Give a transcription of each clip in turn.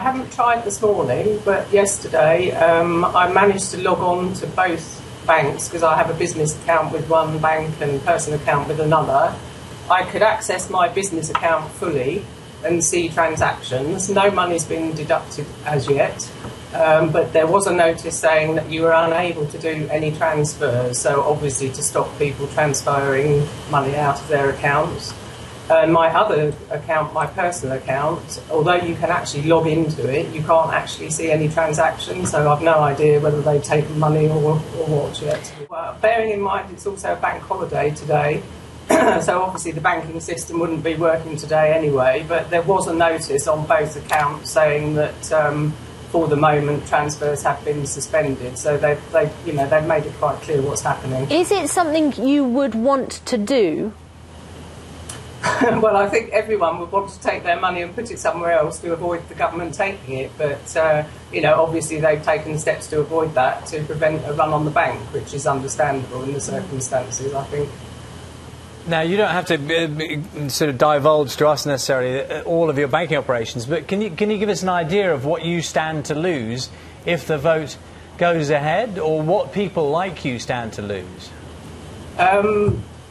I haven't tried this morning, but yesterday I managed to log on to both banks because I have a business account with one bank and personal account with another. I could access my business account fully and see transactions. No money's been deducted as yet, but there was a notice saying that you were unable to do any transfers, so obviously to stop people transferring money out of their accounts. My other account, my personal account, although you can actually log into it, you can't actually see any transactions, so I've no idea whether they've taken money or what yet. Well, bearing in mind it's also a bank holiday today, so obviously the banking system wouldn't be working today anyway, but there was a notice on both accounts saying that for the moment transfers have been suspended, so they've made it quite clear what's happening. Is it something you would want to do? Well, I think everyone would want to take their money and put it somewhere else to avoid the government taking it, but obviously they've taken steps to avoid that to prevent a run on the bank, which is understandable in the circumstances, I think. Now, you don't have to sort of divulge to us necessarily all of your banking operations, but can you give us an idea of what you stand to lose if the vote goes ahead, or what people like you stand to lose?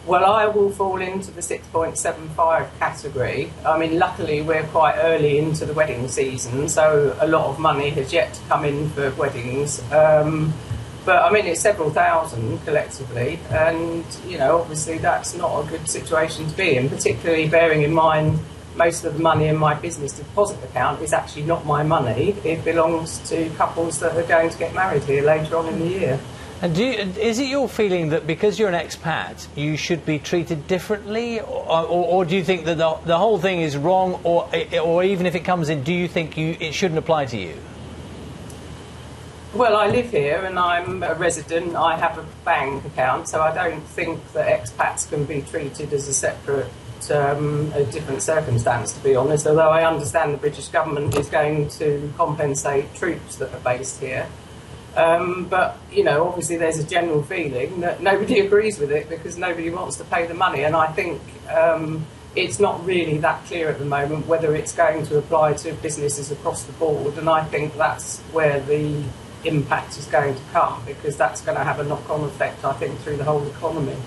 Well, I will fall into the 6.75 category. I mean, luckily we're quite early into the wedding season, so a lot of money has yet to come in for weddings. But I mean, it's several thousand collectively, and obviously that's not a good situation to be in, particularly bearing in mind most of the money in my business deposit account is actually not my money. It belongs to couples that are going to get married here later on in the year. And is it your feeling that because you're an expat, you should be treated differently, or do you think that the whole thing is wrong, or even if it comes in, do you think it shouldn't apply to you? Well, I live here and I'm a resident. I have a bank account, so I don't think that expats can be treated as a separate, a different circumstance, to be honest, although I understand the British government is going to compensate troops that are based here. But, obviously there's a general feeling that nobody agrees with it because nobody wants to pay the money, and I think it's not really that clear at the moment whether it's going to apply to businesses across the board, and I think that's where the impact is going to come, because that's going to have a knock-on effect, I think, through the whole economy.